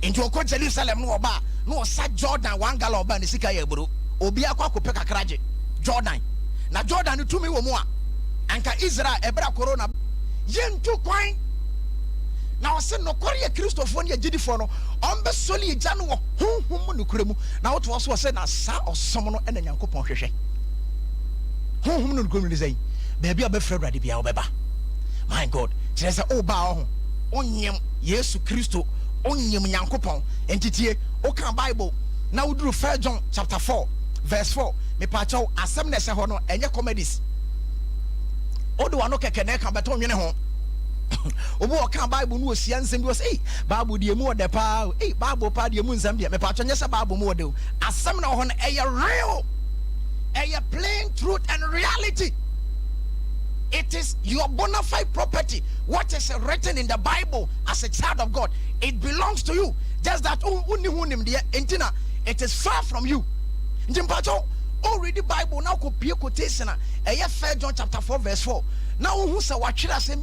into okɔ Jerusalem no oba no sa Jordan 1 gallon oba ne sika ya buru obi akɔ akɔpɛ kakraje Jordan na Jordan no tumi wo mu a anka Israel ebra corona yentu kwan na ose no kɔre Christopher ne agidifo no ɔmbe soli agya no honhom no kuremu na woto so se na sa ɔsom no ena Nyankopɔn hwehwɛ honhom no kuremu ne sei baabi a bɛfrɛ Awurade bia wobɛba. My God, there's a oba onyem Yesu Kristo onyem Nyankopɔn entitie o kan Bible na uduru 1 John chapter 4 verse 4 me pa chaw asem na se ho no enye comedies odo wa no keke na kan beto nwene ho obo o kan Bible no osia nsem bi o say Bible die mu ode pa Bible pa die mu nsem de me pa chaw nyesa Bible mu ode asem na ho no eye real A plain truth and reality. It is your bona fide property. What is written in the Bible as a child of God, it belongs to you. Just that it is far from you. Already Bible now quotation. 1 John chapter 4 verse 4. Now who say what should I say?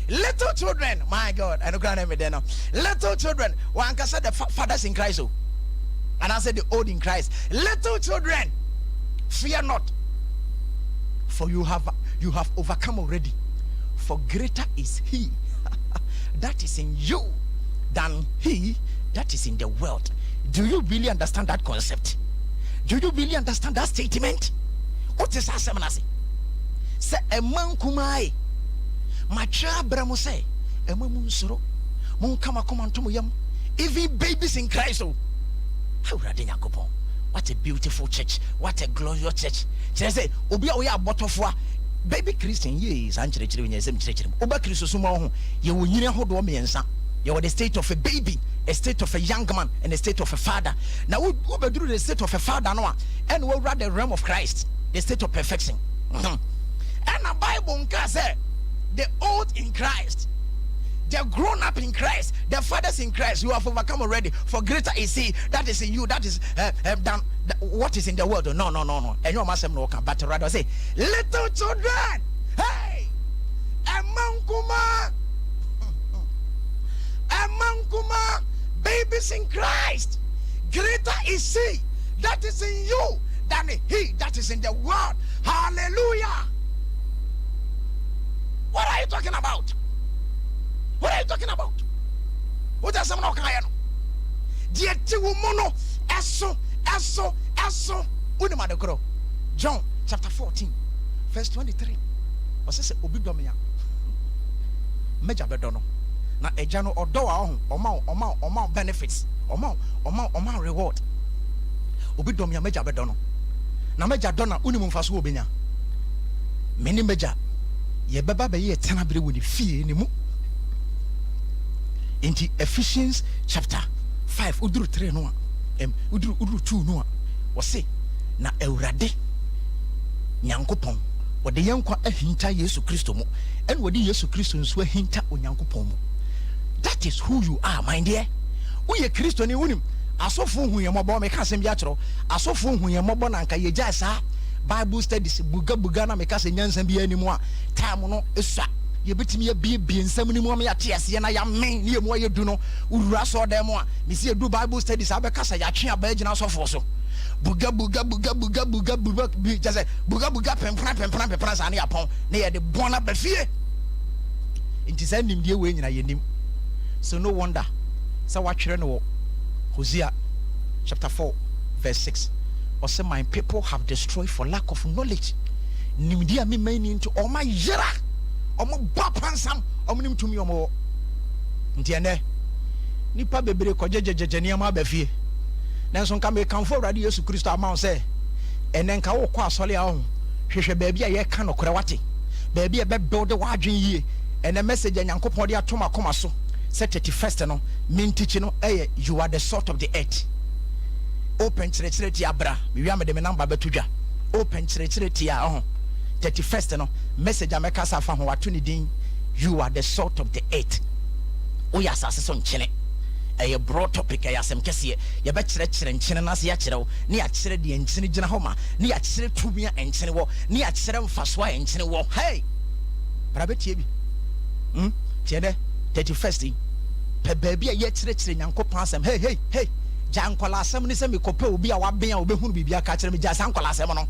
Little children, my God, I don't grant me there now. Little children, one can say the fathers in Christ, and I said the old in Christ. Little children, fear not, for you have overcome already. For greater is he that is in you than he that is in the world. Do you really understand that concept? Do you really understand that statement? What is that seminary? Say a man kumai macha bramo say a mun suro mun kama to yam even babies in Christ. Oh, how radinya kupon. What a beautiful church, what a glorious church. Say obi a we are bottle for baby Christian ye is anchor oba Christo sumo ye wo nyina hodo miensa. You are the state of a baby, a state of a young man, and a state of a father. Now we do the state of a father now, and we'll run the realm of Christ, the state of perfection. And the Bible says the old in Christ, the grown up in Christ, the fathers in Christ, you have overcome already. For greater is he that is in you, that is than what is in the world. No. And you must know, but rather say, little children, hey, Amankuma, babies in Christ, greater is he that is in you than he that is in the world. Hallelujah. What are you talking about? What are you talking about? What does someone okay? Dear Tiwumono, eso. John chapter 14, verse 23. What says Obidomia? Major Bedono. Na ejano odo wa oma benefits, oma reward. Obidomia major bedono. Na major dona unimu mfaso obenya. Many major ye beba be ye tenabere woni fie ni mu. Inti Ephesians chapter 5 uduru 3 no uduru 2 no wo se na Awurade Nyankopon wode yankwa ahinta Yesu Kristo mu en wode Yesu Kristo nso ahinta Onyankopon mu. That is who you are, my dear. Uye Kristo ni unim asofo hu ye mobo me ka sem bia kyero asofo hu ye mobo na nka ye gya sa Bible studies buga na me ka se nyansa bia ni mu a time no esua ye betimi ye bie nsam ni mu am ya te ase na ya men ni emu ye du no urura so dem a me se du Bible studies abeka sa ya twe aba gina asofo so buga just say buga pempra sa na ya pon na ye de bona ba fie nti sa nim die we nyina ye nim. So no wonder. So what you know, Hosea chapter 4 verse 6. Or say my people have destroyed for lack of knowledge. Nimdia me meaning to all my yera. Omo bapansam omnim to me omo. Ntiene. Nipa bebre ko jejeje niam abafie. Nanso nka me kan for Radio Yesu Kristo amount say. Enen ka wo kwa asole a ho. Hwehwe ba bia ye ka no kore wate. Ba bia be build wa adwen yie. Ene message Nyankopon de atoma koma so. Set 31st no mean teaching no you are the salt of the earth. Open chire abra me wi am de me number betudwa open chire tia 31st no message ameka sa fa ho wato ni din you are the salt of the earth. O ya asase so nchene broad topic asem kese ye be chire nchene na se ya chire wo ne ya chire de nchene gina ho ma ne ya chire tumia nchene wo ne ya chire mfaso a nchene wo hey brabetie bi tiede 31st pe baby a ye chire Nyankopon asem hey jankola asem ni se me kope obi a waben a obehunu bibia ka chire me ja sankola asem no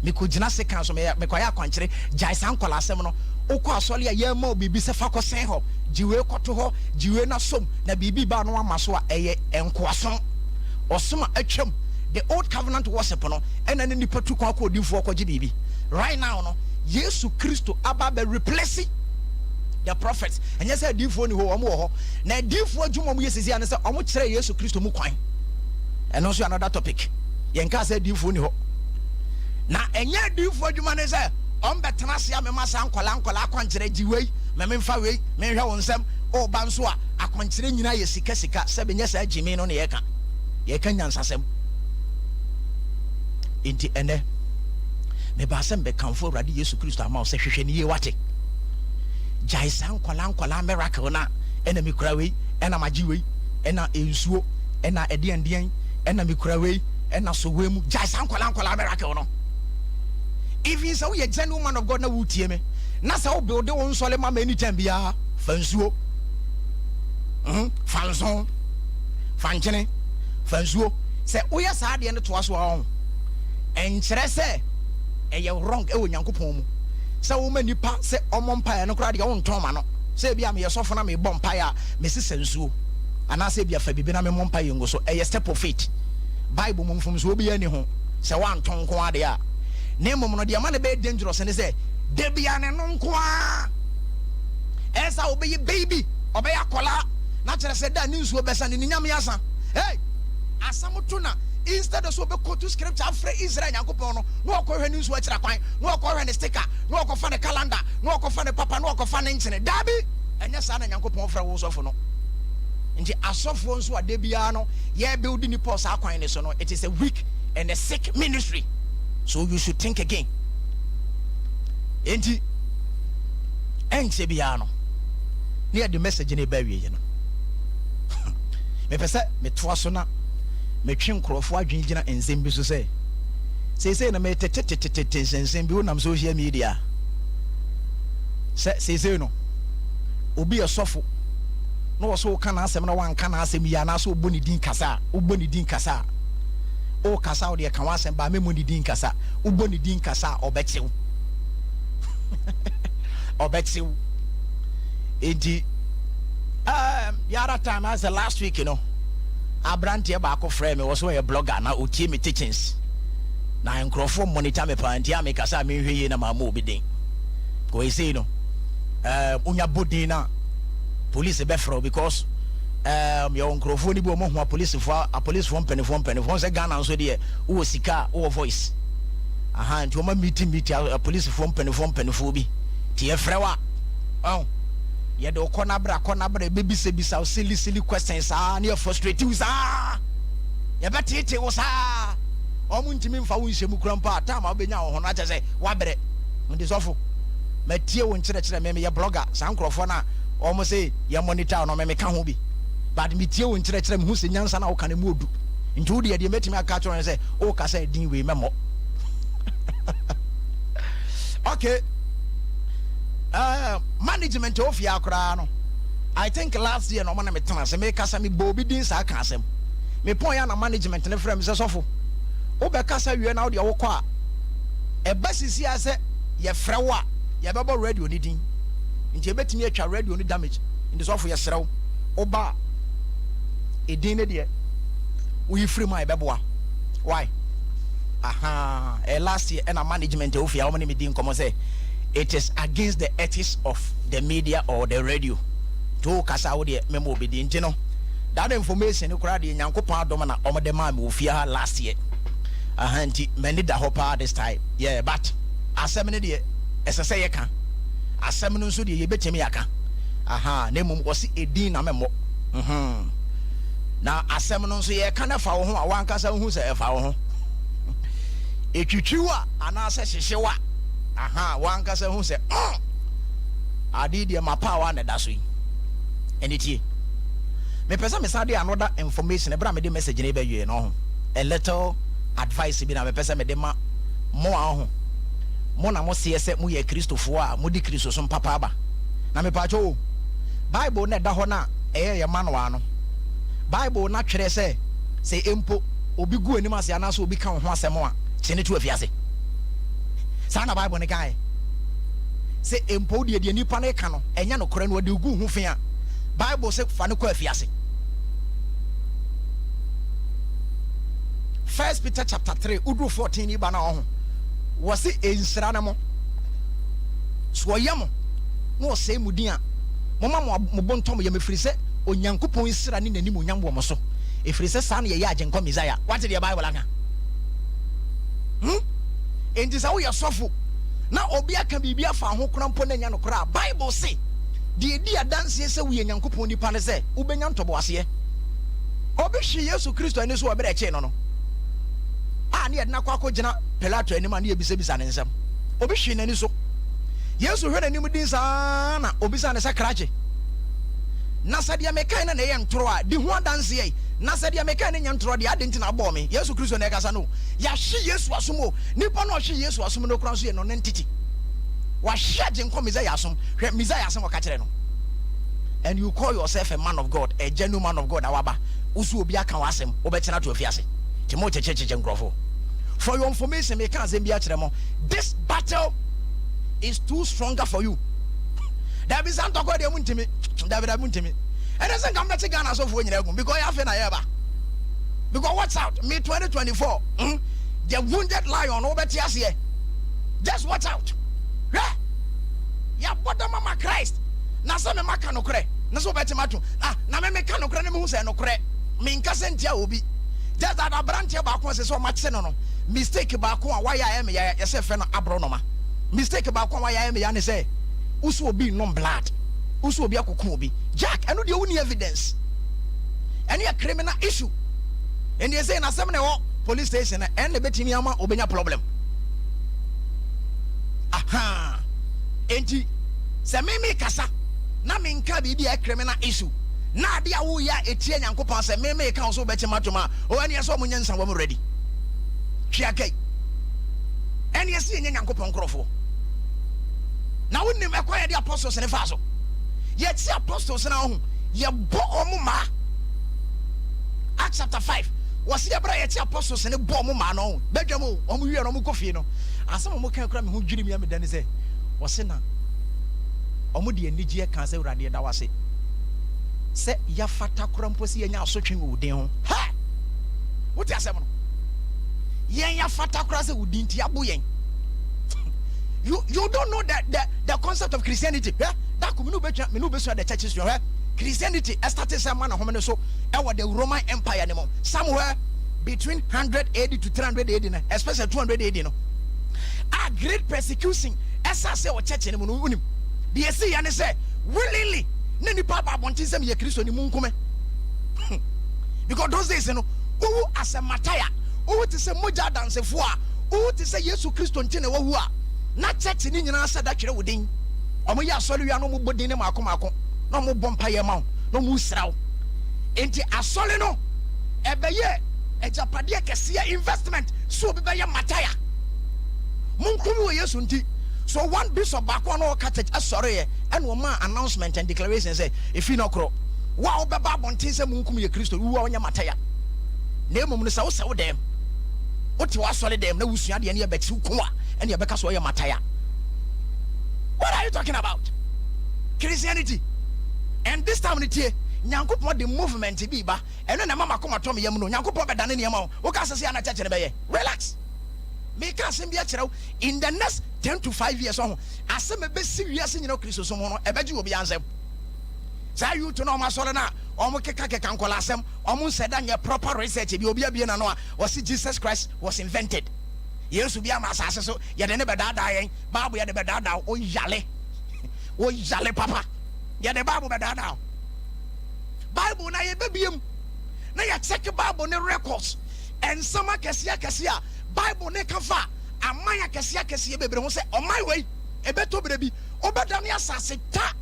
me ko gina se kan so me ko ya kwanchire ja sankola asem no okọ asole a ye ma obibi se fa ko sen ho jiwe koto ho jiwe na som na bibi ba no amaso a eye enkoason osoma atwam the old covenant worship no ena ne nipa tu kwa ko odifo ko ji bibi right now no Yesu Kristo aba be replace the prophets and yes adifo ni ho omo ho na adifo adwuma mu yesisi ane se omo kire Yesu Kristo mu kwan and also another topic yenka se adifo ni ho na enye adifo adwuma ne se ombetena se amema sa ankola akwankire jiwei mememfa wei menhwe won nsem o ba nso a akwankire nyina ye sika se benye sa agimi no ne yeka nyansasem inti ene me ba sem be kanfo Awurade Yesu Kristo ama wo se hwehwe ne ye wate jai san kwala miracle na ena mi kura wei ena magi wei ena ensuo ena edian ena mi kura wei ena so wemu jai san kwala miracle no. Even so we genuine man of God na wutie me na se wo build won sole ma anytime bia fansuo fanson fanchene fansuo se oya sa de ne to aso a ho enkyere se eye wrong e wo Nyankopɔn mu se wo ma nipa se omompa e no kra de wo nton ma no se bia me yesofo na me bompa ya me sisansuo ana se bia fa bibi na me mompa ye ngo so eye step of faith Bible mum fom so obi ani ho se wa nton ko ade a ne mum no de ma ne be dangerous ne se de bia ne no nko a esa obi baby obi akola na kire se da ni nsuo besa ni nyam yasa hey asamuto na instead of so be quote scripture afre Israel Nyankopɔn no okɔhwɛ ni nsuo akira kwan no okɔhwɛ ne sticker no okɔfa ne calendar no okɔfa ne papa no okɔfa ne nkyene dabi enya sa na Nyankopɔn fra wo sɔfo no nti asɔfo nso ade bia no ye building ni pause akwan ne so no it is a weak and a sick ministry, so you should think again. Enti enche bia no near the message in a baby, you know. Me pese me toa so na me twen krofo adwengyina ensem bi so say na me tete ensem bi wonam social media say no obi asofo no wo so kana asem na wan kana asem ya na so oboni din kasa o kasa o de kan asem ba me moni din kasa oboni din kasa obechew obechew enti yara time as the last week, you know, Abrantia Bako frame was a blogger now who me teachings. Now in Crawford monitor me pantia make us a me na mamu bidding. Go say no. Unya budina police befro because your own Crawford mo police for a police from penny once a gun and so dear who sika or voice. Aha, and to my meeting a police from penny phobi. Tia frewa. Oh. Ya do konabra baby se bisa silly questions near frustrate you ya betete wo sa omuntimi mfa wo nhemu krampa time obenya wo hono ache se wabere ndi sofo matie wo nkyerɛkyerɛ me ya blogger san krofo na omo se ya monitor no me ka ho bi but me tie wo nkyerɛkyerɛ me hu se nyansa na wo ka na mu odu nti wo de metimi aka kyerɛ se o ka se din we memo okay. Management of Yakra. I think last year no man me tana se me kasa me bobi din sa ka asem. Me pon ya na management ne frem se sofo. Wo be kasa wie na wo de wo kwa. E basisi ase ye frewa, ye bebo radio ni din. Nti e betimi atwa radio ni damage. Nti sofo ye serew. Wo ba e din ne de wo yi free my beboa. Why? Aha, last year na management of ya wo me din komo say it is against the ethics of the media or the radio to kasa wo de memo obedi nti no that information no kura de Nyankopɔn adom na omode ma me ofia last year nti mani da hopa this time yeah but asem ne de esese ye ka asem no nso de ye betemi yaka na mum wosi edin na memo na asem no nso ye ka na fa wo ho a wan kasa hu se e fa wo ho etwitwiwa ana se hyehyewa one kasa who say, I did my power and that's we. And it ye. Me person me sadi another information. Ebra me de message ne be you know. A little advice bi na me person me de ma mo aho. Mo na mo se se mo ye Christofo a mo di Christo so papa ba. Na me pa cho Bible na da ho na ye manual no. Bible na twere se empo obi gu anim ase ana so obi ka ho asem a kyene tu afiase. Sana Bible ne guy say empo de nipa na ka no enya no kore no de gu hu fe a Bible say fa ne ko afiase. 1 Peter chapter 3 udru 14 iba na ho wo se ensira na mo so yam no say mudin a mo ma mo bontom ye mefiri se Onyankopɔn nsira ne nanim onyam wo mo so efiri se sa na ye agenko Messiah. What is the Bible aka enti sa wo ya sofo na obi aka bibia fa ho krampo na nya no kra Bible say de di adanse se wo ye Nyankopɔn nipa ne se wo benya ntobo ase obi hwe Yesu Kristo ani so obere che no a ne yɛde nakɔ akɔgyina Pilato anim a ne yɛbisabisa ne nsɛm obi hwee n'ani so Yesu hwɛ n'anim din saa na obisa ne sɛ krakye na sɛ deɛ mekan na ɛyɛ ntoro a di ho adanse yi na sɛ deɛ mekan ne nyɛ ntoro deɛ ade nti na abɔ me Yesu Kristo na ɛkasa no yɛahye Yesu asom o nipa na ɔhye Yesu asom no kora so yɛ no ne ntiti wahye agye nkɔ Messiah asom hwɛ Messiah asɛm ɔka kyerɛ no and you call yourself a man of God, a genuine man of God, awaba usu obi aka wasem obetena to afiase timo checheche nkrofo. For your information me kan asem bia kyerɛ mo, this battle is too stronger for you. David Santoko de muntimi David muntimi and I say come to Ghana so for nyina gum because you have na yeba because watch out me 2024 the wounded lion obeti ase just watch out ya boda mama Christ na say me maka no kre na so beti mato na me meka no kre na me hu say no kre me nka se ntia obi just that abrantie ba ko se so ma kye no mistake ba ko a why ya me ya se fe no abro no ma mistake ba ko why ya me ya ne say usu obi no blood usu obi akoko obi Jack eno de woni evidence eno a criminal issue and they say na sem na wo police station na en betimi ama obenya problem aha enti se me kasa na me nka bibi a criminal issue na ade a wo ya etie nyankopon se me ka so betima toma o ene so mo nyansa wo ready hwia kai ene se nyankopon krofo na wonim ekwa the apostles ne fa so ye ti apostles na ho ye bo omuma Acts chapter 5 was ye bra ye ti apostles ne bo omuma no bedwam omu wie no mu kofie no asem mo kan kra me ho dwiri mi am dane se wose na omu de anigye kan se urade da wase se ya fata kra mposi ye nya asotwe wudin ho ha wote asem no ye ya fata kra se wudin ti abo yen you don't know that the concept of Christianity that community me no be so the churches Christianity started some man home so the Roman Empire anymore somewhere between 100 AD to 300 AD especially 200 AD no a great persecution esa say o church anymore no unim the say ya ne say willingly na ni papa bontin say me Christo ni munkume because those days you know who as a mataya who to say moja dance fo a who to say Jesus Christo ntine wo hu a na church ni nyina sa da twere wodin omo ya asole wi ano mo bodin ne makomako na mo bompa ye ma no mo sraw enti asole no ebeye ejapade kese investment so be ye mataya munkum wo Yesu nti so one bishop back on all church asore ye and wo ma announcement and declaration say if you no kro wa obeba bontin say munkum ye Kristo wo onya mataya na emom no sa wo se wo dem oti wa asole dem na wusua de ne ye beti ko a and you because you're mataya. What are you talking about? Christianity. And this time it Nyankopon the movement biba and then mama come to me yamuno Nyankopon be dane niam o ka sese na church ne be ye relax me ka sem bia kyerɛw in the next 10 to 5 years on asem be si wiase nyina Kristo so no e beji obi ansem sa you to no ma sore na omo keka nkola asem omo seda nye proper research bi obi abie na no a was Jesus Christ was invented. Yesu bia ma asase so ye de ne bedada yen Bible ye de bedada o yale papa ye de Bible bedada Bible na ye bebiem na ye check Bible ne records and some kesia Bible ne kafa amanya kesia bebre ho se oman wei ebeto brebi obedani asase ta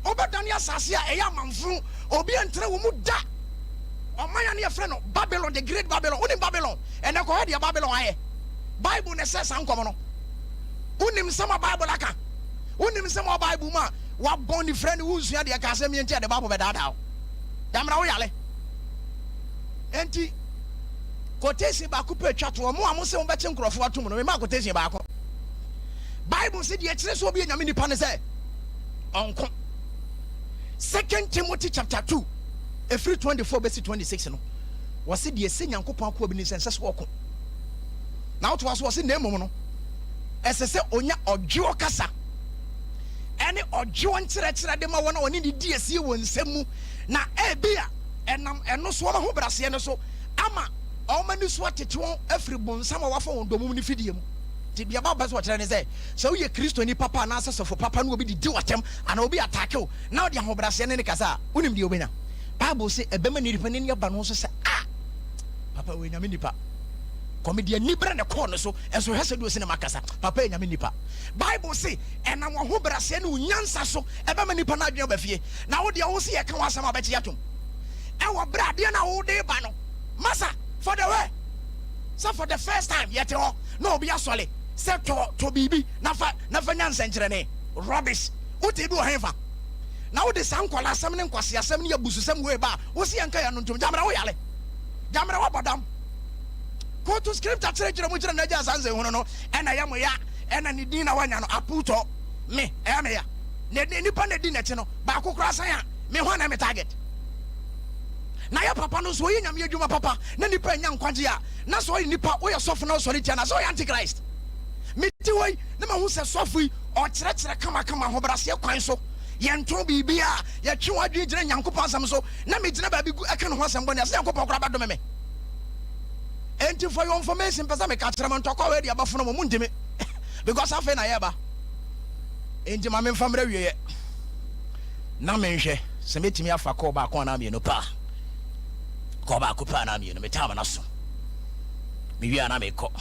obedani asase a eya manfru obi entre wo mu da omanya ne yefre no Babylon, the great Babylon. Unim Babylon and na ko head Babylon aye Bible ne says ankom no unim sama Bible aka unim sama Bible ma wa born the friend who sua de aka asem enti the Bible be dada damra wo yale enti quotation ba ku pe twa to mo amose mo be che nkrofo atom no me ma quotation ba ko Bible say de kire so obi nyame nipa ne say onko 2 Timothy chapter 2 Efri 24 verse 26 no wase de ese Nyankopon akọ obi ni sense so oko now to us wase na emom no esese onya odwo kasa ene odwo nkyerɛkyerɛ de ma wona oni di ese wɔ nsɛm na ebia enam eno so ma ho brase ne so ama ɔma ni so atete won afiri bonsam wafɔ won domum ni fidie mu ti bia ba so kyerɛ ne sɛ sɛ wo ye Kristo ni papa na asesofo papa no obi di watem ana obi atake wo na odi ho brase ne kasa unim di obenya Bible say ebema ni nipa ne ba no so say papa we nyame nipa comedian nibra ne corner so enso hese do cinema kasa papa enyame nipa bible say enam ho brase ne unyansa so ebe ma nipa na adwen ba fie na wo de wo se ye kan wasam abechi atom e wo bra de na wo de ba no masa for the way so for the first time yet ho no obi asole se to bibi na fa nyansa nkyere ne rubbish wo te bi wo henfa na wo de sankwala asem ne nkwase asem ne abususem we ba wo se yanka ya no ntom jamra wo yale jamra wo bodam go to scripture chere mo chere na ja sanse hu no ena ya mo ya ena ni din na wanya no aputo me e me ya ne nipa na din na che no ba kokora san ya me ho na me target na ya papa no so yi nyame adwuma papa na nipa nya nkwaje a na so yi nipa wo ya sofo na so ri tia na so yi antichrist me ti woi na ma hu se sofo yi o chere kama ho brase kwan so yento bibia ya twe wadwe gire nyankopon asam so na me gina ba bi aka no ho asam bone ase nyankopon kora ba do me enti for your information pesa me ka kire man tokwa we dia ba fono mo ndime because afa na yeba enti ma me famra wiye na me hwe se metimi afa ko ba ko na me no pa ko ba ko pa na me no me tama na so me wi ana me ko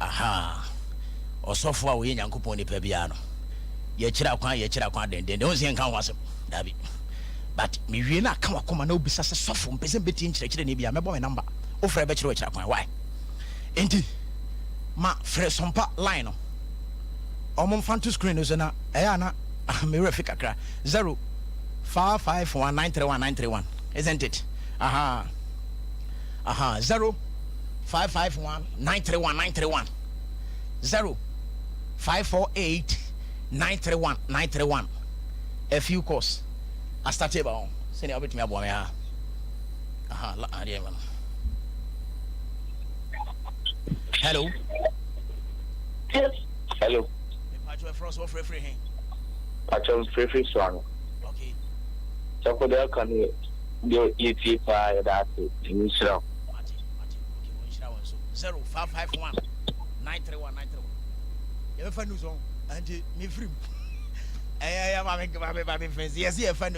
aha osofo a wo ye nyankopon ni pa bia no ye kira kwan den o se nkan wasem dabi but me wi na kan wakoma na obisa se sofo mpese beti nkire ne bia mebo me number o frɛ be kira kwan why enti ma frɛ Sompa line no omon fanto screen no na eya na me refi kakra 0551931931 isn't it aha 0551931931 0548931931 a few course I started about send you bit me abo me ha la ade man hello yes hello me patch frost of free hen patch free swan okay so ko there can you eat pa that in Israel okay one shira one so 0551931931 you ever news on and me free eh ma me fancy yes you ever